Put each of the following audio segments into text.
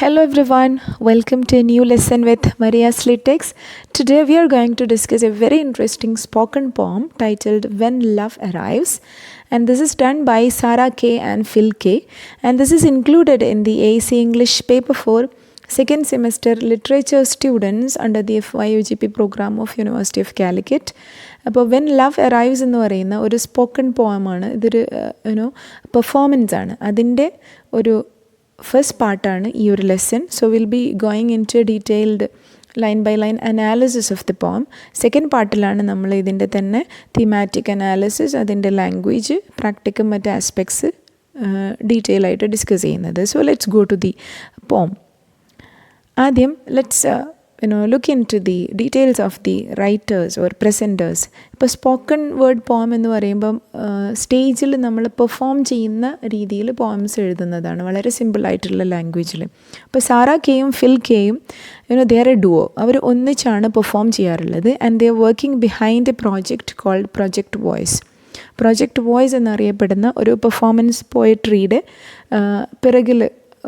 Hello everyone, welcome to a new lesson with Maria's Lytics. Today we are going to discuss a very interesting spoken poem titled When Love Arrives, and this is done by Sarah Kaye and Phil Kaye, and this is included in the AEC English paper for second semester literature students under the FYUGP program of University of Calicut. അപ്പോൾ when love arrives എന്ന് പറയുന്ന ഒരു spoken പോയമാണ്. ഇതൊരു performance ആണ്. അതിൻ്റെ ഒരു first പാർട്ടാണ് ഈ ഒരു lesson. So will be going into detailed line by line analysis of the poem. Second പാർട്ടിലാണ് നമ്മൾ ഇതിൻ്റെ തന്നെ തീമാറ്റിക് അനാലിസിസ്, അതിൻ്റെ ലാംഗ്വേജ്, പ്രാക്ടിക്കും മറ്റ് ആസ്പെക്ട്സ് ഡീറ്റെയിൽ ആയിട്ട് ഡിസ്കസ് ചെയ്യുന്നത്. So let's go to the poem. ആദ്യം let's look into the details of the writers or presenters. ഇപ്പോൾ സ്പോക്കൺ വേർഡ് പോം എന്ന് പറയുമ്പം സ്റ്റേജിൽ നമ്മൾ പെർഫോം ചെയ്യുന്ന രീതിയിൽ പോംസ് എഴുതുന്നതാണ്, വളരെ സിമ്പിളായിട്ടുള്ള ലാംഗ്വേജിൽ. അപ്പോൾ സാറ കെയും ഫിൽ കെയും ദേ ആർ എ ഡുവോ. അവർ ഒന്നിച്ചാണ് പെർഫോം ചെയ്യാറുള്ളത്. And they are working behind a project called project voice. Project voice എന്നറിയപ്പെടുന്ന ഒരു പെർഫോമൻസ് പോയട്രിയുടെ പിറകിൽ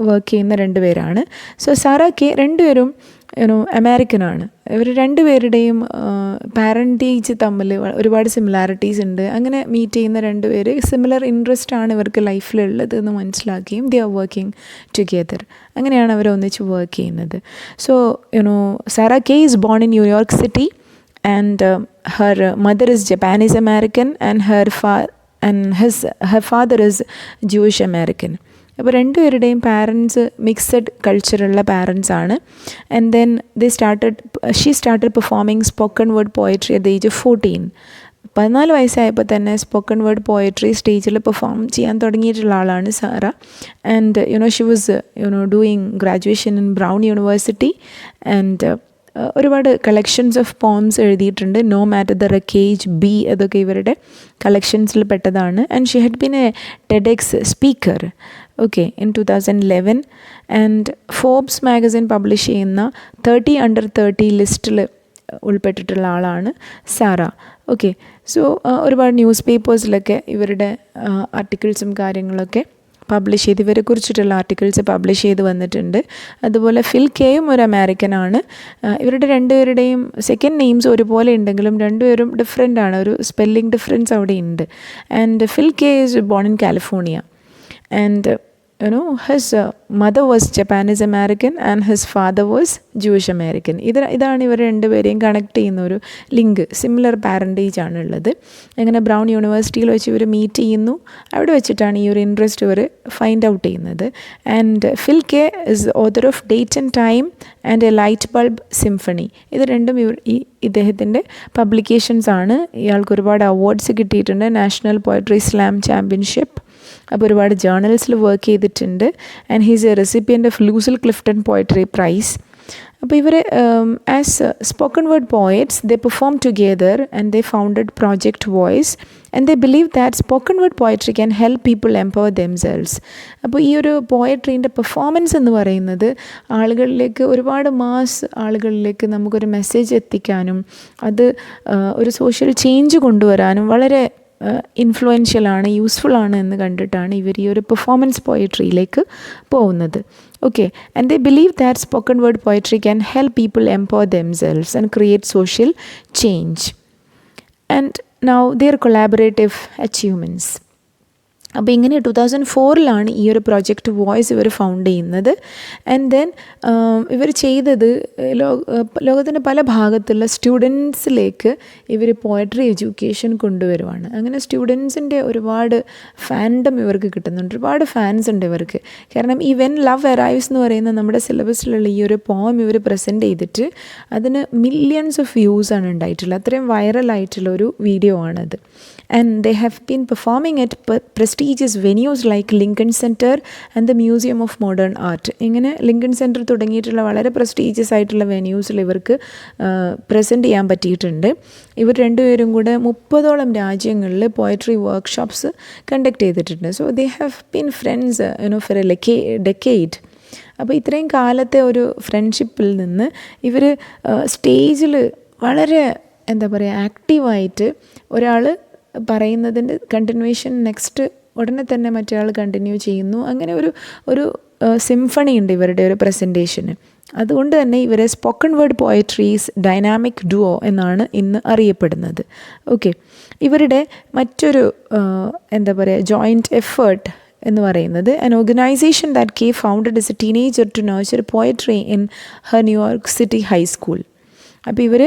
വർക്ക് ചെയ്യുന്ന രണ്ടുപേരാണ്. സോ സാറ കെ രണ്ടുപേരും അമേരിക്കനാണ്. ഇവർ രണ്ടുപേരുടെയും പാരൻറ്റേജ് തമ്മിൽ ഒരുപാട് സിമിലാരിറ്റീസ് ഉണ്ട്. അങ്ങനെ മീറ്റ് ചെയ്യുന്ന രണ്ടുപേര് സിമിലർ ഇൻട്രസ്റ്റ് ആണ് ഇവർക്ക് ലൈഫിലുള്ളത് എന്ന് മനസ്സിലാക്കുകയും ദേ ആർ വർക്കിംഗ് ടുഗെദർ. അങ്ങനെയാണ് അവർ ഒന്നിച്ച് വർക്ക് ചെയ്യുന്നത്. So Sarah K is born in New York City and her mother is Japanese American and her father is Jewish American. അപ്പോൾ രണ്ടുപേരുടെയും പാരൻസ് മിക്സഡ് കൾച്ചറുള്ള പാരൻസ് ആണ്. And then she started performing spoken word poetry at the age of 14. 14 വയസ്സായപ്പോൾ തന്നെ spoken word poetry സ്റ്റേജിൽ perform ചെയ്യാൻ തുടങ്ങിയിട്ടുള്ള ആളാണ് Sarah. And she was doing graduation in Brown University and ഒരുപാട് കളക്ഷൻസ് ഓഫ് പോംസ് എഴുതിയിട്ടുണ്ട്. നോ മാറ്റർ ദ റക്കേജ് ബി, അതൊക്കെ ഇവരുടെ കളക്ഷൻസിൽ പെട്ടതാണ്. And she had been A TEDx speaker in 2011. And Forbes magazine publish ചെയ്യുന്ന 30 under 30 ലിസ്റ്റിൽ ഉൾപ്പെട്ടിട്ടുള്ള ആളാണ് സാറ. സോ ഒരുപാട് ന്യൂസ് പേപ്പേഴ്സിലൊക്കെ ഇവരുടെ ആർട്ടിക്കിൾസും കാര്യങ്ങളൊക്കെ പബ്ലിഷ് ചെയ്ത്, ഇവരെ കുറിച്ചിട്ടുള്ള ആർട്ടിക്കിൾസ് പബ്ലിഷ് ചെയ്ത് വന്നിട്ടുണ്ട്. അതുപോലെ ഫിൽ കെയും ഒരു അമേരിക്കനാണ്. ഇവരുടെ രണ്ടുപേരുടെയും സെക്കൻഡ് നെയിംസ് ഒരുപോലെ ഉണ്ടെങ്കിലും രണ്ടുപേരും ഡിഫറെൻ്റ് ആണ്. ഒരു സ്പെല്ലിംഗ് ഡിഫറൻസ് അവിടെ ഉണ്ട്. And Phil Kaye is born in California and his mother was Japanese American and his father was Jewish American. ഇതാണ് ഇവർ രണ്ടുപേരെയും കണക്ട് ചെയ്യുന്ന ഒരു ലിങ്ക്. സിമിലർ പാരൻറ്റേജ് ആണുള്ളത്. അങ്ങനെ ബ്രൗൺ യൂണിവേഴ്സിറ്റിയിൽ വെച്ച് ഇവർ മീറ്റ് ചെയ്യുന്നു. അവിടെ വെച്ചിട്ടാണ് ഈ ഒരു ഇൻട്രസ്റ്റ് ഇവർ ഫൈൻഡ് ഔട്ട് ചെയ്യുന്നത്. And Phil Kaye is author of date and time and a light bulb symphony. ഇത് രണ്ടും ഇദ്ദേഹത്തിൻ്റെ പബ്ലിക്കേഷൻസ് ആണ്. ഇയാൾക്ക് ഒരുപാട് അവാർഡ്സ് കിട്ടിയിട്ടുണ്ട്. നാഷണൽ പോയട്രി സ്ലാം ചാമ്പ്യൻഷിപ്പ്, അപ്പോൾ ഒരുപാട് ജേർണൽസിൽ വർക്ക് ചെയ്തിട്ടുണ്ട്. And he's a recipient of Lucille Clifton poetry prize. അപ്പോൾ ഇവർ as spoken word poets they perform together and they founded project voice and they believe that spoken word poetry can help people empower themselves. അപ്പോൾ ഈ ഒരു പോയട്രീൻ്റെ performance എന്ന് പറയുന്നത് ആളുകളിലേക്ക്, ഒരുപാട് mass ആളുകളിലേക്ക് നമുക്കൊരു മെസ്സേജ് എത്തിക്കാനും അത് ഒരു സോഷ്യൽ ചേഞ്ച് കൊണ്ടുവരാനും വളരെ ഇൻഫ്ലുവൻഷ്യലാണ്, യൂസ്ഫുള്ളാണ് എന്ന് കണ്ടിട്ടാണ് ഇവർ ഈ ഒരു പെർഫോമൻസ് പോയട്രിയിലേക്ക് പോകുന്നത്. And they believe that spoken word poetry can help people empower themselves and create social change. And now their collaborative achievements. അപ്പോൾ ഇങ്ങനെ 2004 ഈ ഒരു പ്രോജക്റ്റ് വോയിസ് ഇവർ ഫൗണ്ട് ചെയ്യുന്നത്. ആൻഡ് ദെൻ ഇവർ ചെയ്തത് ലോകത്തിൻ്റെ പല ഭാഗത്തുള്ള സ്റ്റുഡൻസിലേക്ക് ഇവർ പോയട്രി എഡ്യൂക്കേഷൻ കൊണ്ടുവരുവാണ്. അങ്ങനെ സ്റ്റുഡൻസിൻ്റെ ഒരുപാട് ഫാൻഡം ഇവർക്ക് കിട്ടുന്നുണ്ട്. ഒരുപാട് ഫാൻസ് ഉണ്ട് ഇവർക്ക്. കാരണം ഈ വെൻ ലവ് അറൈവ്സ് എന്ന് പറയുന്ന നമ്മുടെ സിലബസിലുള്ള ഈ ഒരു പോം ഇവർ പ്രസൻറ്റ് ചെയ്തിട്ട് അതിന് മില്യൺസ് ഓഫ് വ്യൂസ് ആണ് ഉണ്ടായിട്ടുള്ളത്. അത്രയും വൈറലായിട്ടുള്ള ഒരു വീഡിയോ ആണത്. And they have been performing at prestigious venues like Lincoln Center and the Museum of Modern Art. ഇങ്ങനെ ലിങ്കൺ സെൻറ്റർ തുടങ്ങിയിട്ടുള്ള വളരെ പ്രസ്റ്റീജിയസ് ആയിട്ടുള്ള വെന്യൂസിൽ ഇവർക്ക് പ്രസൻറ്റ് ചെയ്യാൻ പറ്റിയിട്ടുണ്ട്. ഇവർ രണ്ടുപേരും കൂടെ 30ഓളം രാജ്യങ്ങളിൽ പോയട്രി വർക്ക്ഷോപ്സ് കണ്ടക്ട് ചെയ്തിട്ടുണ്ട്. So they have been friends four A decade. അപ്പോൾ ഇത്രയും കാലത്തെ ഒരു ഫ്രണ്ട്ഷിപ്പിൽ നിന്ന് ഇവർ സ്റ്റേജിൽ വളരെ ആക്റ്റീവായിട്ട് ഒരാൾ പറയുന്നതിൻ്റെ കണ്ടിന്യൂവേഷൻ നെക്സ്റ്റ് ഉടനെ തന്നെ മറ്റേ ആൾ കണ്ടിന്യൂ ചെയ്യുന്നു. അങ്ങനെ ഒരു സിംഫണി ഉണ്ട് ഇവരുടെ ഒരു പ്രസൻറ്റേഷന്. അതുകൊണ്ട് തന്നെ ഇവരെ spoken word poetries dynamic duo എന്നാണ് ഇന്ന് അറിയപ്പെടുന്നത്. ഓക്കെ, ഇവരുടെ മറ്റൊരു എന്താ പറയുക ജോയിൻറ്റ് എഫേർട്ട് എന്ന് പറയുന്നത് an organization that Kaye founded as a teenager to nurture poetry in her New York City high school. അപ്പോൾ ഇവർ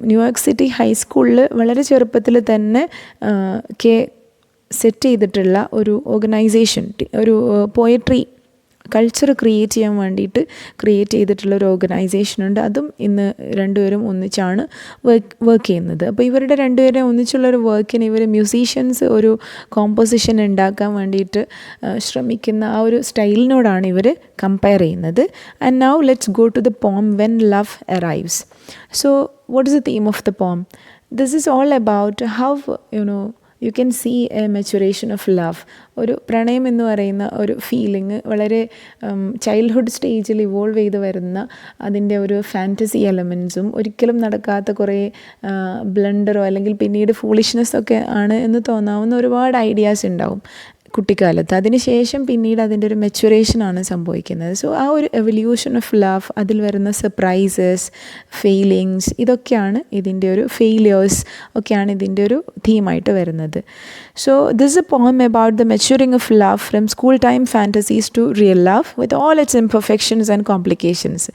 ന്യൂയോർക്ക് സിറ്റി ഹൈസ്കൂളിൽ വളരെ ചെറുപ്പത്തിൽ തന്നെ സെറ്റ് ചെയ്തിട്ടുള്ള ഒരു ഓർഗനൈസേഷൻ, ഒരു പോയട്രി കൾച്ചർ ക്രിയേറ്റ് ചെയ്യാൻ വേണ്ടിയിട്ട് ക്രിയേറ്റ് ചെയ്തിട്ടുള്ള ഒരു ഓർഗനൈസേഷനുണ്ട്. അതും ഇന്ന് രണ്ടുപേരും ഒന്നിച്ചാണ് വർക്ക് ചെയ്യുന്നത്. അപ്പോൾ ഇവരുടെ രണ്ടുപേരും ഒന്നിച്ചുള്ളൊരു വർക്കിന് ഇവർ മ്യൂസീഷ്യൻസ് ഒരു കോമ്പോസിഷൻ ഉണ്ടാക്കാൻ വേണ്ടിയിട്ട് ശ്രമിക്കുന്ന ആ ഒരു സ്റ്റൈലിനോടാണ് ഇവർ കമ്പയർ ചെയ്യുന്നത്. And now let's go to the poem when love arrives. So what is the theme of the poem? This is all about how you can see a maturation of love. ഒരു പ്രണയം എന്ന് പറയുന്ന ഒരു feeling വളരെ childhood സ്റ്റേജിൽ evolve ചെയ്ത് വരുന്ന അതിൻ്റെ ഒരു ഫാൻറ്റസി എലമെൻസും ഒരിക്കലും നടക്കാത്ത കുറേ ബ്ലണ്ടറോ അല്ലെങ്കിൽ പിന്നീട് ഫൂളിഷ്നെസ്സൊക്കെ ആണ് എന്ന് തോന്നാവുന്ന ഒരുപാട് ഐഡിയാസ് ഉണ്ടാവും കുട്ടിക്കാലത്ത്. അതിനുശേഷം പിന്നീട് അതിൻ്റെ ഒരു മെച്ചുറേഷനാണ് സംഭവിക്കുന്നത്. സോ ആ ഒരു എവല്യൂഷൻ ഓഫ് ലവ്, അതിൽ വരുന്ന സർപ്രൈസസ്, ഫെയിലിങ്സ്, ഇതൊക്കെയാണ് ഇതിൻ്റെ ഒരു ഫെയിലിയേഴ്സ് ഒക്കെയാണ് ഇതിൻ്റെ ഒരു തീമായിട്ട് വരുന്നത്. So this a poem about the maturing of love from school time fantasies to real love with all its imperfections and complications.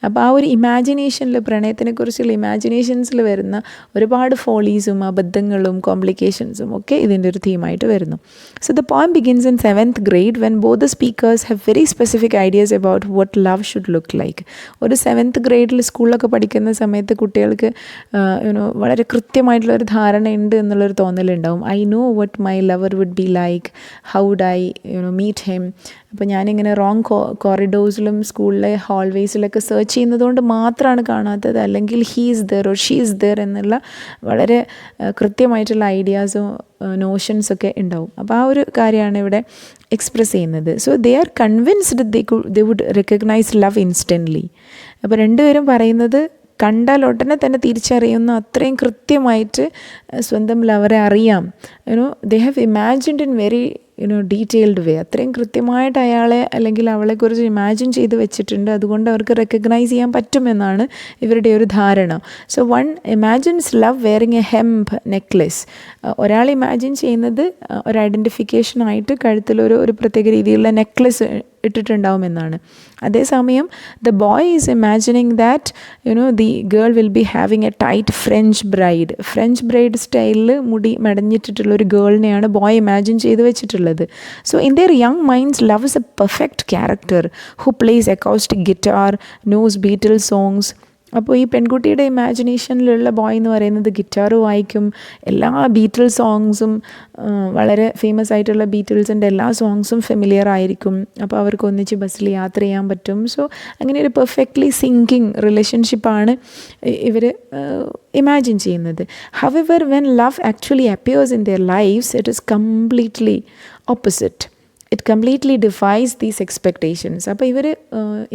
അപ്പോൾ ആ ഒരു ഇമാജിനേഷനിൽ, പ്രണയത്തിനെക്കുറിച്ചുള്ള ഇമാജിനേഷൻസിൽ വരുന്ന ഒരുപാട് ഫോളീസും അബദ്ധങ്ങളും കോംപ്ലിക്കേഷൻസും ഒക്കെ ഇതിൻ്റെ ഒരു തീമായിട്ട് വരുന്നു. So the poem begins in 7th grade when both the speakers have very specific ideas about what love should look like. ഒരു 7th ഗ്രേഡിൽ സ്കൂളിലൊക്കെ പഠിക്കുന്ന സമയത്ത് കുട്ടികൾക്ക് വളരെ കൃത്യമായിട്ടുള്ളൊരു ധാരണയുണ്ട് എന്നുള്ളൊരു തോന്നലുണ്ടാവും. I know what my lover would be like, how would I meet him. അപ്പോൾ ഞാനിങ്ങനെ റോങ് കോറിഡോഴ്സിലും സ്കൂളിലെ ഹാൾവേസിലൊക്കെ സെർച്ച് ചെയ്യുന്നതുകൊണ്ട് മാത്രമാണ് കാണാത്തത്, അല്ലെങ്കിൽ he is there or she is there എന്നുള്ള വളരെ കൃത്യമായിട്ടുള്ള ഐഡിയാസും നോഷൻസൊക്കെ ഉണ്ടാവും. അപ്പോൾ ആ ഒരു കാര്യമാണ് ഇവിടെ എക്സ്പ്രസ് ചെയ്യുന്നത്. So they are convinced they would recognise love instantly. അപ്പോൾ രണ്ടുപേരും പറയുന്നത് കണ്ടാൽ ഉടനെ തന്നെ തിരിച്ചറിയുന്ന അത്രയും കൃത്യമായിട്ട് സ്വന്തം ലവറെ അറിയാം. They have imagined in very detailed way. അത്രയും കൃത്യമായിട്ട് അയാളെ അല്ലെങ്കിൽ അവളെക്കുറിച്ച് ഇമാജിൻ ചെയ്ത് വെച്ചിട്ടുണ്ട്. അതുകൊണ്ട് അവർക്ക് റെക്കഗ്നൈസ് ചെയ്യാൻ പറ്റുമെന്നാണ് ഇവരുടെ ഒരു ധാരണ. So one imagines love wearing A hemp necklace. ഒരാൾ ഇമാജിൻ ചെയ്യുന്നത് ഒരു ഐഡൻറ്റിഫിക്കേഷനായിട്ട് കഴുത്തിലൊരു പ്രത്യേക രീതിയിലുള്ള നെക്ലെസ് ഇട്ടിട്ടുണ്ടാവുമെന്നാണ്. അതേസമയം the boy is imagining that the girl will be having A tight French bride സ്റ്റൈലിൽ മുടി മെടഞ്ഞിട്ടിട്ടുള്ള ഒരു ഗേളിനെയാണ് ബോയ് ഇമാജിൻ ചെയ്ത് വെച്ചിട്ടുള്ളത്. So in their young minds, love is a perfect character who plays acoustic guitar, knows Beatles songs. അപ്പോൾ ഈ പെൺകുട്ടിയുടെ ഇമാജിനേഷനിലുള്ള boy എന്ന് പറയുന്നത് ഗിറ്റാറ് വായിക്കും, എല്ലാ ബീറ്റിൽ സോങ്സും വളരെ ഫേമസ് ആയിട്ടുള്ള ബീറ്റിൽസിൻ്റെ എല്ലാ സോങ്സും ഫെമിലിയർ ആയിരിക്കും. അപ്പോൾ അവർക്ക് ഒന്നിച്ച് ബസ്സിൽ യാത്ര ചെയ്യാൻ പറ്റും. സോ അങ്ങനെ ഒരു പെർഫെക്റ്റ്ലി സിങ്കിങ് റിലേഷൻഷിപ്പാണ് ഇവർ ഇമാജിൻ ചെയ്യുന്നത്. However when love actually appears in their lives it is completely opposite. It completely defies these expectations. അപ്പോൾ ഇവർ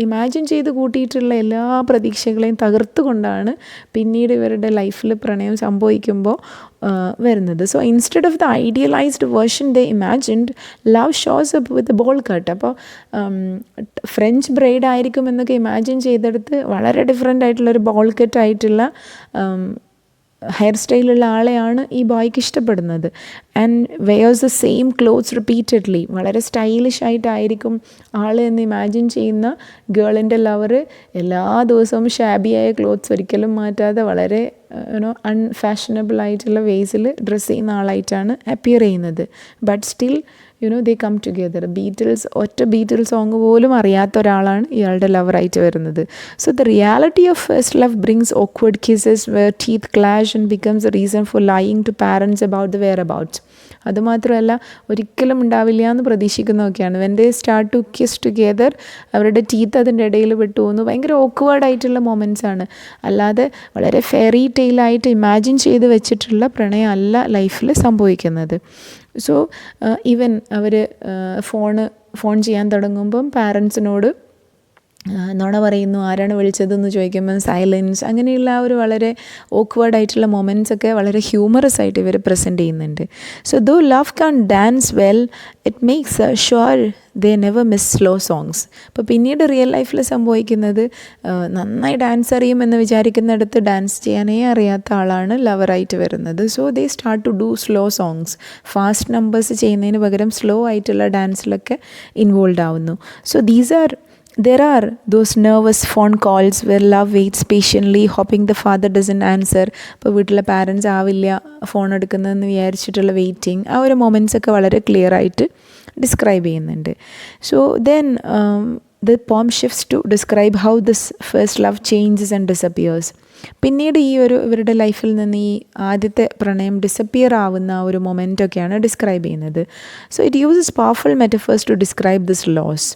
ഇമാജിൻ ചെയ്ത് കൂട്ടിയിട്ടുള്ള എല്ലാ പ്രതീക്ഷകളെയും തകർത്തുകൊണ്ടാണ് പിന്നീട് ഇവരുടെ ലൈഫിൽ പ്രണയം സംഭവിക്കുമ്പോൾ വരുന്നത്. So instead of the idealized version they imagined, love shows up with bowl cut. അപ്പോൾ ഫ്രഞ്ച് ബ്രൈഡ് ആയിരിക്കും എന്നൊക്കെ ഇമാജിൻ ചെയ്തെടുത്ത് വളരെ ഡിഫറെൻ്റ് ആയിട്ടുള്ളൊരു ബോൾ കട്ട് ആയിട്ടുള്ള ഹെയർ സ്റ്റൈലുള്ള ആളെയാണ് ഈ ബോയ്ക്ക് ഇഷ്ടപ്പെടുന്നത്. And wears the same clothes repeatedly. വളരെ സ്റ്റൈലിഷ് ആയിട്ടായിരിക്കും ആൾ എന്ന് ഇമാജിൻ ചെയ്യുന്ന ഗേളിൻ്റെ ലവർ എല്ലാ ദിവസവും ഷാബിയായ ക്ലോത്ത്സ് ഒരിക്കലും മാറ്റാതെ വളരെ അൺഫാഷനബിൾ ആയിട്ടുള്ള വേസിൽ ഡ്രസ്സ് ചെയ്യുന്ന ആളായിട്ടാണ് അപ്പിയർ ചെയ്യുന്നത്. But still they come together. ഒറ്റ ബീറ്റിൽ സോങ് പോലും അറിയാത്ത ഒരാളാണ് ഇയാളുടെ ലവറായിട്ട് വരുന്നത്. So the reality of first love brings awkward kisses where teeth clash and becomes a reason for lying to parents about the whereabouts. അതുമാത്രമല്ല ഒരിക്കലും ഉണ്ടാവില്ല എന്ന് പ്രതീക്ഷിക്കുന്നതൊക്കെയാണ്. When they start to kiss together, അവരുടെ ടീത്ത് അതിൻ്റെ ഇടയിൽ വിട്ടു പോകുന്നു. ഭയങ്കര ഓക്വേർഡ് ആയിട്ടുള്ള മൊമെൻറ്റ്സ് ആണ്. അല്ലാതെ വളരെ ഫെയറി ടെയിലായിട്ട് ഇമാജിൻ ചെയ്ത് വെച്ചിട്ടുള്ള പ്രണയം അല്ല ലൈഫിൽ സംഭവിക്കുന്നത്. സോ ഈവൻ അവർ ഫോൺ ചെയ്യാൻ തുടങ്ങുമ്പം പാരൻസിനോട് നുണ പറയുന്നു, ആരാണ് വിളിച്ചതെന്ന് ചോദിക്കുമ്പോൾ സൈലൻസ്, അങ്ങനെയുള്ള ആ ഒരു വളരെ ഓക്വേർഡ് ആയിട്ടുള്ള മൊമെൻറ്റ്സ് ഒക്കെ വളരെ ഹ്യൂമറസ് ആയിട്ട് ഇവർ പ്രസൻറ്റ് ചെയ്യുന്നുണ്ട്. So though love can dance well it makes sure they never miss slow songs. അപ്പോൾ പിന്നീട് റിയൽ ലൈഫിൽ സംഭവിക്കുന്നത് നന്നായി ഡാൻസ് അറിയുമെന്ന് വിചാരിക്കുന്നിടത്ത് ഡാൻസ് ചെയ്യാനേ അറിയാത്ത ആളാണ് ലവറായിട്ട് വരുന്നത്. So they start to do slow songs. Fast numbers ചെയ്യുന്നതിന് പകരം സ്ലോ ആയിട്ടുള്ള ഡാൻസിലൊക്കെ ഇൻവോൾവ് ആവുന്നു. So there are those nervous phone calls where love waits patiently hoping the father doesn't answer. ഇപ്പോൾ വീട്ടിലെ പാരൻസ് ആവില്ല ഫോൺ എടുക്കുന്നതെന്ന് വിചാരിച്ചിട്ടുള്ള വെയിറ്റിംഗ്, ആ ഒരു മൊമെൻറ്റ്സ് ഒക്കെ വളരെ ക്ലിയർ ആയിട്ട് ഡിസ്ക്രൈബ് ചെയ്യുന്നുണ്ട്. So then the poem shifts to describe how this first love changes and disappears. പിന്നീട് ഈ ഒരു ഇവരുടെ ലൈഫിൽ നിന്ന് ഈ ആദ്യത്തെ പ്രണയം ഡിസപ്പിയർ ആവുന്ന ആ ഒരു മൊമെൻ്റൊക്കെയാണ് ഡിസ്ക്രൈബ് ചെയ്യുന്നത്. So it uses powerful metaphors to describe this loss.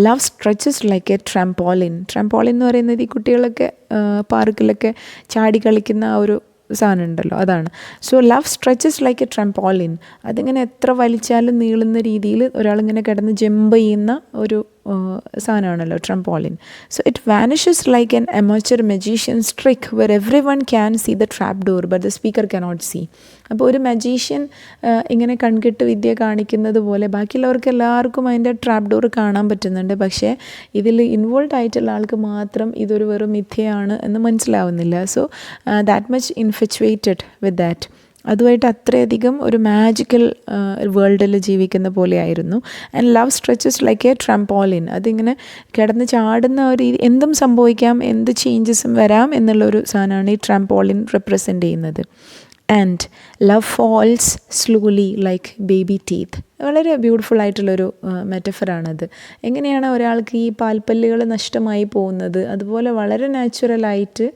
Love stretches like a trampoline. Trampoline എന്ന് പറയുന്നത് ഈ കുട്ടികളൊക്കെ പാർക്കിലൊക്കെ ചാടി കളിക്കുന്ന ആ ഒരു സാധനം ഉണ്ടല്ലോ, അതാണ്. So love stretches like a trampoline. അതിങ്ങനെ എത്ര വലിച്ചാലും നീളുന്ന രീതിയിൽ ഒരാളിങ്ങനെ കിടന്ന് ജമ്പ് ചെയ്യുന്ന ഒരു സാധനമാണല്ലോ trampoline. So it vanishes like an amateur magician's trick where everyone can see the trap door but the speaker cannot see. അപ്പോൾ ഒരു മജീഷ്യൻ ഇങ്ങനെ കൺകെട്ട് വിദ്യ കാണിക്കുന്നത് പോലെ ബാക്കിയുള്ളവർക്ക് എല്ലാവർക്കും അതിൻ്റെ ട്രാപ്പ് ഡോർ കാണാൻ പറ്റുന്നുണ്ട്. പക്ഷേ ഇതിൽ ഇൻവോൾവ് ആയിട്ടുള്ള ആൾക്ക് മാത്രം ഇതൊരു വെറും മിഥ്യയാണ് എന്ന് മനസ്സിലാവുന്നില്ല. So that much infatuated with that. അതുമായിട്ട് അത്രയധികം ഒരു മാജിക്കൽ വേൾഡിൽ ജീവിക്കുന്ന പോലെയായിരുന്നു. And love stretches like a trampoline. അതിങ്ങനെ കിടന്ന് ചാടുന്ന ഒരു എന്തും സംഭവിക്കാം, എന്ത് ചേഞ്ചസും വരാം എന്നുള്ളൊരു സാധനമാണ് ഈ ട്രാംപോളിൻ റെപ്രസെൻ്റ് ചെയ്യുന്നത്. And love falls slowly like baby teeth. വളരെ ബ്യൂട്ടിഫുൾ ആയിട്ടുള്ളൊരു മെറ്റഫറാണത്. എങ്ങനെയാണ് ഒരാൾക്ക് ഈ പാൽപ്പല്ലുകൾ നഷ്ടമായി പോകുന്നത്, അതുപോലെ വളരെ നാച്ചുറലായിട്ട്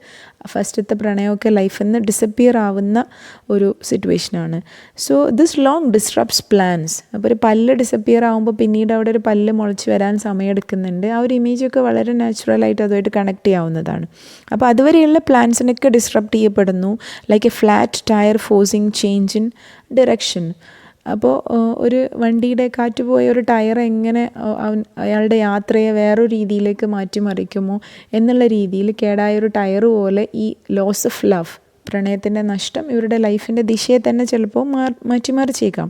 ഫസ്റ്റത്തെ പ്രണയമൊക്കെ ലൈഫിൽ നിന്ന് ഡിസപ്പിയർ ആവുന്ന ഒരു സിറ്റുവേഷനാണ്. So this long disrupts plans. അപ്പോൾ ഒരു പല്ല് ഡിസപ്പിയർ ആകുമ്പോൾ പിന്നീട് അവിടെ ഒരു പല്ല് മുളച്ച് വരാൻ സമയമെടുക്കുന്നുണ്ട്. ആ ഒരു ഇമേജൊക്കെ വളരെ നാച്ചുറലായിട്ട് അതുമായിട്ട് കണക്ട് ചെയ്യാവുന്നതാണ്. അപ്പോൾ അതുവരെയുള്ള പ്ലാൻസിനൊക്കെ ഡിസ്റപ്റ്റ് ചെയ്യപ്പെടുന്നു. Like a flat tyre forcing change in direction. അപ്പോൾ ഒരു വണ്ടിയുടെ കാറ്റുപോയ ഒരു ടയർ എങ്ങനെ അയാളുടെ യാത്രയെ വേറൊരു രീതിയിലേക്ക് മാറ്റിമറിക്കുമോ എന്നുള്ള രീതിയിൽ കേടായൊരു ടയർ പോലെ ഈ ലോസ് ഓഫ് ലവ്, പ്രണയത്തിൻ്റെ നഷ്ടം ഇവരുടെ ലൈഫിൻ്റെ ദിശയെ തന്നെ ചിലപ്പോൾ മാറ്റിമറിച്ചേക്കാം.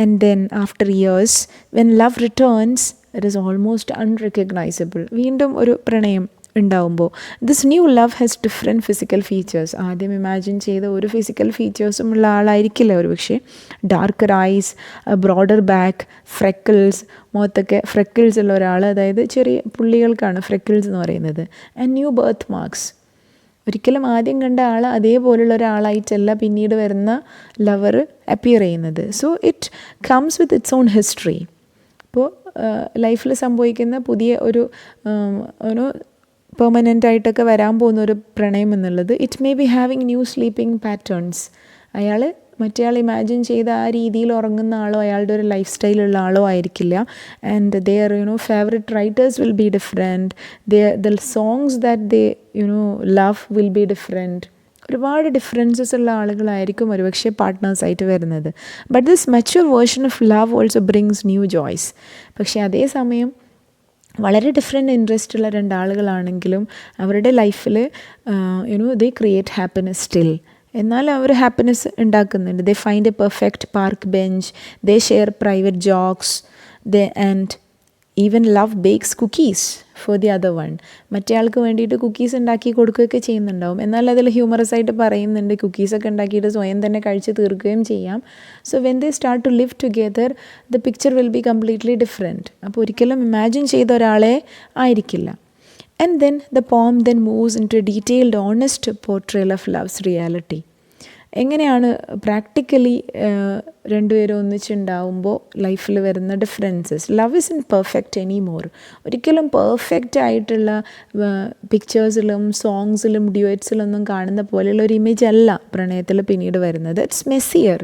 And then after years when love returns it is almost unrecognizable. വീണ്ടും ഒരു പ്രണയം ഉണ്ടാവുമ്പോൾ this new love has different physical features. ആദ്യം ഇമാജിൻ ചെയ്ത ഒരു ഫിസിക്കൽ ഫീച്ചേഴ്സും ഉള്ള ആളായിരിക്കില്ല ഒരു പക്ഷേ. Darker eyes, broader back, freckles, മുഖത്തൊക്കെ ഫ്രെക്കിൾസ് ഉള്ള ഒരാൾ, അതായത് ചെറിയ പുള്ളികൾക്കാണ് ഫ്രെക്കിൾസ് എന്ന് പറയുന്നത്. And new birthmarks. ഒരിക്കലും ആദ്യം കണ്ട ആൾ അതേപോലുള്ള ഒരാളായിട്ടല്ല പിന്നീട് വരുന്ന ലവർ അപ്പിയർ ചെയ്യുന്നത്. So it comes with its on history. അപ്പോൾ ലൈഫിൽ സംഭവിക്കുന്ന പുതിയ ഒരു പെർമനൻ്റ് ആയിട്ടൊക്കെ വരാൻ പോകുന്ന ഒരു പ്രണയം എന്നുള്ളത് it may be having new sleeping patterns. അയാൾ മറ്റേയാൾ ഇമാജിൻ ചെയ്ത ആ രീതിയിൽ ഉറങ്ങുന്ന ആളോ അയാളുടെ ഒരു ലൈഫ് സ്റ്റൈലുള്ള ആളോ ആയിരിക്കില്ല. And their favourite writers will be different. The songs that they love will be different. ഒരുപാട് ഡിഫറൻസസ് ഉള്ള ആളുകളായിരിക്കും ഒരുപക്ഷെ പാർട്ട്നേഴ്സായിട്ട് വരുന്നത്. But this mature version of love also brings new joys. പക്ഷേ അതേസമയം വളരെ ഡിഫറെൻറ്റ് ഇൻട്രസ്റ്റ് ഉള്ള രണ്ടാളുകളാണെങ്കിലും അവരുടെ ലൈഫിൽ ദേ ക്രിയേറ്റ് ഹാപ്പിനെസ് സ്റ്റിൽ. എന്നാൽ അവർ ഹാപ്പിനെസ് ഉണ്ടാക്കുന്നുണ്ട്. They find A perfect park bench, they share private jokes, and even love bakes cookies for the other one. മറ്റേ ആൾക്ക് വേണ്ടിയിട്ട് കുക്കീസ് ഉണ്ടാക്കി കൊടുക്കുകയൊക്കെ ചെയ്യുന്നുണ്ടാവും. എന്നാൽ അതിൽ ഹ്യൂമറസ് ആയിട്ട് പറയുന്നുണ്ട് കുക്കീസൊക്കെ ഉണ്ടാക്കിയിട്ട് സ്വയം തന്നെ കഴിച്ച് തീർക്കുകയും ചെയ്യാം. So when they start to live together the picture will be completely different. അപ്പോൾ ഒരിക്കലും ഇമാജിൻ ചെയ്ത ഒരാളെ ആയിരിക്കില്ല. And then the poem then moves into a detailed, honest portrayal of love's reality. എങ്ങനെയാണ് പ്രാക്ടിക്കലി രണ്ടുപേരും ഒന്നിച്ചുണ്ടാവുമ്പോൾ ലൈഫിൽ വരുന്ന differences. Love is in perfect any more. ഒരിക്കലും പെർഫെക്റ്റ് ആയിട്ടുള്ള പിക്ചേഴ്സിലും സോങ്സിലും ഡ്യുവറ്റ്സിലൊന്നും കാണുന്ന പോലെയുള്ള ഒരു ഇമേജ് അല്ല പ്രണയത്തിൽ പിന്നീട് വരുന്നത്. It's messier.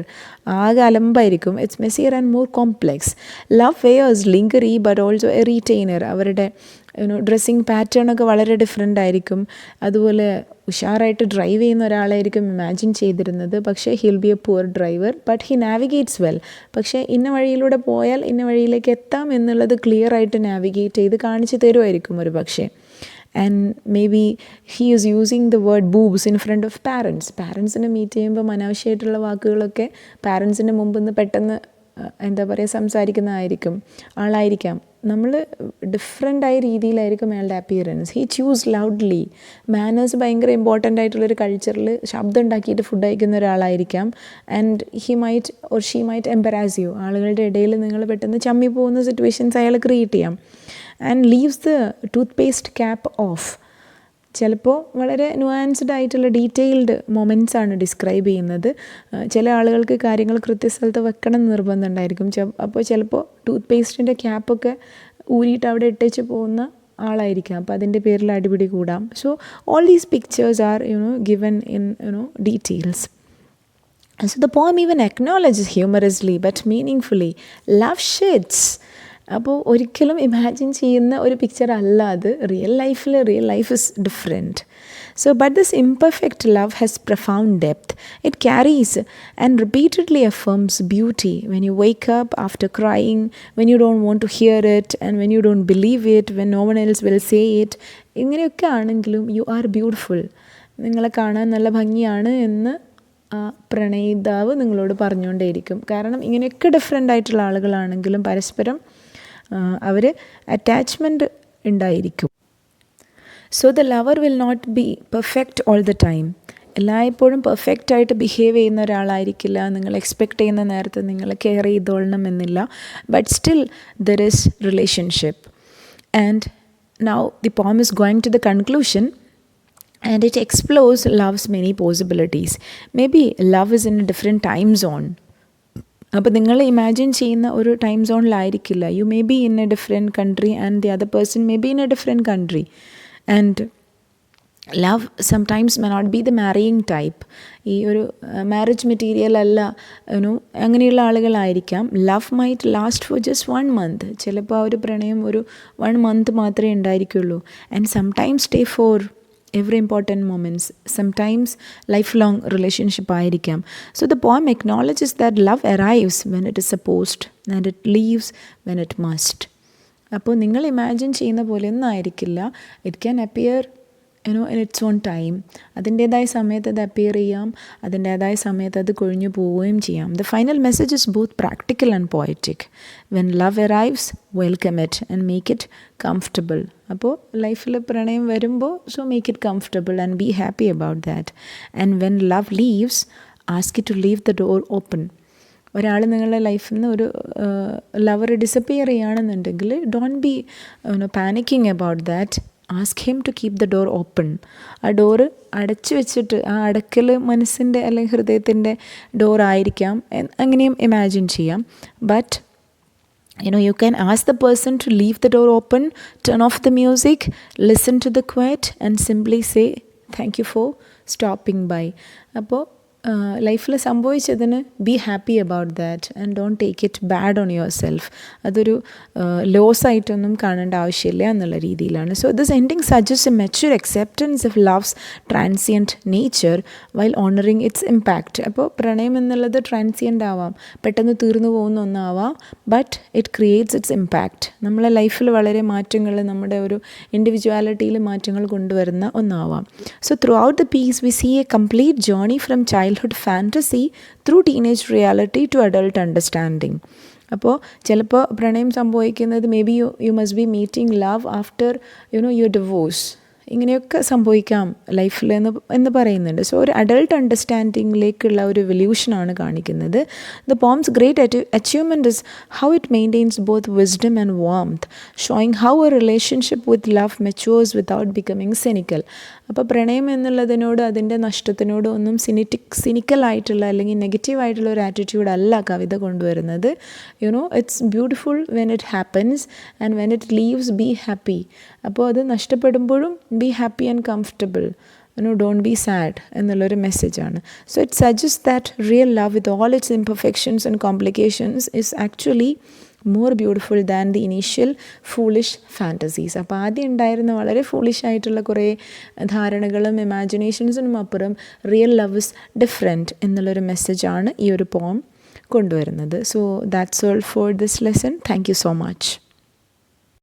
ആകെ അലമ്പായിരിക്കും. It's messier and more complex. Love wears lingerie but also a retainer. അവരുടെ ഡ്രസ്സിങ് പാറ്റേണൊക്കെ വളരെ ഡിഫറെൻ്റ് ആയിരിക്കും. അതുപോലെ ഉഷാറായിട്ട് ഡ്രൈവ് ചെയ്യുന്ന ഒരാളായിരിക്കും ഇമാജിൻ ചെയ്തിരുന്നത്. പക്ഷേ he'll be a poor driver but he navigate navigates well. പക്ഷേ ഇന്ന വഴിയിലൂടെ പോയാൽ ഇന്ന വഴിയിലേക്ക് എത്താം എന്നുള്ളത് ക്ലിയർ ആയിട്ട് നാവിഗേറ്റ് ചെയ്ത് കാണിച്ചു തരുമായിരിക്കും ഒരു പക്ഷേ. And maybe he is using the word boobs in front of പാരൻസിനെ മീറ്റ് ചെയ്യുമ്പോൾ അനാവശ്യമായിട്ടുള്ള വാക്കുകളൊക്കെ പാരൻസിൻ്റെ മുമ്പിൽ നിന്ന് പെട്ടെന്ന് എന്താ പറയുക സംസാരിക്കുന്നതായിരിക്കും ആളായിരിക്കാം. നമ്മൾ ഡിഫറെൻ്റായ രീതിയിലായിരിക്കും അയാളുടെ appearance. He chews loudly. Manners ഭയങ്കര ഇമ്പോർട്ടൻ്റ് ആയിട്ടുള്ളൊരു കൾച്ചറിൽ ശബ്ദം ഉണ്ടാക്കിയിട്ട് ഫുഡ് കഴിക്കുന്ന ഒരാളായിരിക്കാം. And he might or she might embarrass you. ആളുകളുടെ ഇടയിൽ നിങ്ങൾ പെട്ടെന്ന് ചമ്മി പോകുന്ന സിറ്റുവേഷൻസ് അയാൾ ക്രിയേറ്റ് ചെയ്യാം. And leaves the tooth paste cap of. ചിലപ്പോൾ വളരെ നുവാൻസ്ഡ് ആയിട്ടുള്ള ഡീറ്റെയിൽഡ് മൊമെൻറ്റ്സ് ആണ് ഡിസ്ക്രൈബ് ചെയ്യുന്നത്. ചില ആളുകൾക്ക് കാര്യങ്ങൾ കൃത്യസ്ഥലത്ത് വെക്കണം എന്ന് നിർബന്ധമുണ്ടായിരിക്കും. അപ്പോൾ ചിലപ്പോൾ ടൂത്ത് പേസ്റ്റിൻ്റെ ക്യാപ്പൊക്കെ ഊരിയിട്ട് അവിടെ ഇട്ടേച്ച് പോകുന്ന ആളായിരിക്കാം. അപ്പോൾ അതിൻ്റെ പേരിൽ അടിപിടി കൂടാം. So all these pictures R given in details. So the poem even acknowledges humorously but meaningfully love shits. അപ്പോൾ ഒരിക്കലും ഇമാജിൻ ചെയ്യുന്ന ഒരു പിക്ചർ അല്ല അത്. Real life is different. So but this imperfect love has profound depth. It carries and repeatedly affirms beauty when you wake up after crying, when you don't want to hear it, and when you don't believe it, when no one else will say it. ഇങ്ങനെയൊക്കെ ആണെങ്കിലും you are beautiful. നിങ്ങളെ കാണാൻ നല്ല ഭംഗിയാണ് എന്ന് ആ പ്രണയിതാവ് നിങ്ങളോട് പറഞ്ഞുകൊണ്ടേയിരിക്കും. കാരണം ഇങ്ങനെയൊക്കെ ഡിഫറെൻ്റ് ആയിട്ടുള്ള ആളുകളാണെങ്കിലും പരസ്പരം അവർ അറ്റാച്ച്മെൻറ്റ് ഉണ്ടായിരിക്കും. So the lover will not be perfect all the time. എല്ലായ്പ്പോഴും പെർഫെക്റ്റായിട്ട് ബിഹേവ് ചെയ്യുന്ന ഒരാളായിരിക്കില്ല. നിങ്ങൾ എക്സ്പെക്റ്റ് ചെയ്യുന്ന നേരത്തെ നിങ്ങൾ കെയർ ചെയ്തോളണം എന്നില്ല. But still there is relationship. And now the poem is going to the conclusion. And it explores love's many possibilities. Maybe love is in a different time zone. അപ്പോൾ നിങ്ങൾ imagine ചെയ്യുന്ന ഒരു time സോണിലായിരിക്കില്ല. You may be in a different country and the other person may be in a different country. And love sometimes may not be the marrying type. ഈ ഒരു marriage material അല്ല അങ്ങനെയുള്ള ആളുകളായിരിക്കാം. Love might last for just 1 month. ചിലപ്പോൾ ആ ഒരു പ്രണയം ഒരു 1 month മാത്രമേ ഉണ്ടായിരിക്കുള്ളൂ. And sometimes stay for every important moments. Sometimes lifelong relationship ആയിരിക്കാം. So the poem acknowledges that love arrives when it is supposed and it leaves when it must. അപ്പോൾ നിങ്ങൾ ഇമാജിൻ ചെയ്യുന്ന പോലെയൊന്നും ആയിരിക്കില്ല. It can appear in its on time. അതിൻ്റേതായ സമയത്ത് അത് appear ചെയ്യാം, അതിൻ്റേതായ സമയത്ത് അത് കൊഴിഞ്ഞു പോവുകയും ചെയ്യാം. The final message is both practical and poetic. When love arrives welcome it and make it comfortable. അപ്പോൾ ലൈഫിൽ പ്രണയം വരുമ്പോൾ so make it comfortable and be happy about that. And when love leaves ask it to leave the door open. ഒരാൾ നിങ്ങളുടെ ലൈഫിൽ നിന്ന് ഒരു lover disappear ചെയ്യുകയാണെന്നുണ്ടെങ്കിൽ don't be panicking about that. Ask him to keep the door open. ആ door അടച്ചു വെച്ചിട്ട്, ആ അടക്കൽ മനസ്സിൻ്റെ അല്ലെങ്കിൽ ഹൃദയത്തിൻ്റെ ഡോറായിരിക്കാം, അങ്ങനെയും ഇമാജിൻ ചെയ്യാം. But you can ask the person to leave the door open, turn off the music, listen to the quiet and simply say thank you for stopping by. അപ്പോൾ ലൈഫിൽ സംഭവിച്ചതിന് be happy about that and don't take it bad on yourself. അതൊരു loss ആയിട്ടൊന്നും കാണേണ്ട ആവശ്യമില്ല എന്നുള്ള രീതിയിലാണ്. So this ending suggest a mature acceptance of love's transient nature while honouring its impact. അപ്പോൾ പ്രണയം എന്നുള്ളത് ട്രാൻസിയൻ്റ് ആവാം, പെട്ടെന്ന് തീർന്നു പോകുന്ന ഒന്നാവാം. But it creates its impact. നമ്മളെ ലൈഫിൽ വളരെ മാറ്റങ്ങൾ, നമ്മുടെ ഒരു ഇൻഡിവിജ്വാലിറ്റിയിൽ മാറ്റങ്ങൾ കൊണ്ടുവരുന്ന ഒന്നാവാം. So throughout the piece we see A complete journey from childhood fantasy through teenage reality to adult understanding. അപ്പോൾ ചിലപ്പോൾ പ്രണയം സംഭവിക്കുന്നത് may be you must be meeting love after your divorce. ഇങ്ങനെയൊക്കെ സംഭവിക്കാം ലൈഫിൽ എന്ന് പറയുന്നുണ്ട്. സോ ഒരു അഡൾട്ട് അണ്ടർസ്റ്റാൻഡിങ്ങിലേക്കുള്ള ഒരു എവല്യൂഷനാണ് കാണിക്കുന്നത്. The poem's great achievement is how it maintains both wisdom and warmth, showing how a relationship with love matures without becoming cynical. അപ്പോൾ പ്രണയം എന്നുള്ളതിനോട്, അതിൻ്റെ നഷ്ടത്തിനോട് ഒന്നും സിനിക്കലായിട്ടുള്ള അല്ലെങ്കിൽ നെഗറ്റീവായിട്ടുള്ള ഒരു ആറ്റിറ്റ്യൂഡ് അല്ല കവിത കൊണ്ടുവരുന്നത്. It's beautiful when it happens and when it leaves be happy. അപ്പോൾ അത് നഷ്ടപ്പെടുമ്പോഴും be happy and comfortable, don't be sad എന്നുള്ളൊരു മെസ്സേജാണ്. So it suggest that real love with all its imperfections and complications is actually more beautiful than the initial foolish fantasies. അപ്പോൾ ആദ്യം ഉണ്ടായിരുന്ന വളരെ foolish ആയിട്ടുള്ള കുറേ ധാരണകളും ഇമാജിനേഷൻസിനും അപ്പുറം റിയൽ ലവ് ഇസ് ഡിഫറെൻറ്റ് എന്നുള്ളൊരു മെസ്സേജാണ് ഈ ഒരു പോം കൊണ്ടുവരുന്നത്. So that's all for this lesson. Thank you so much.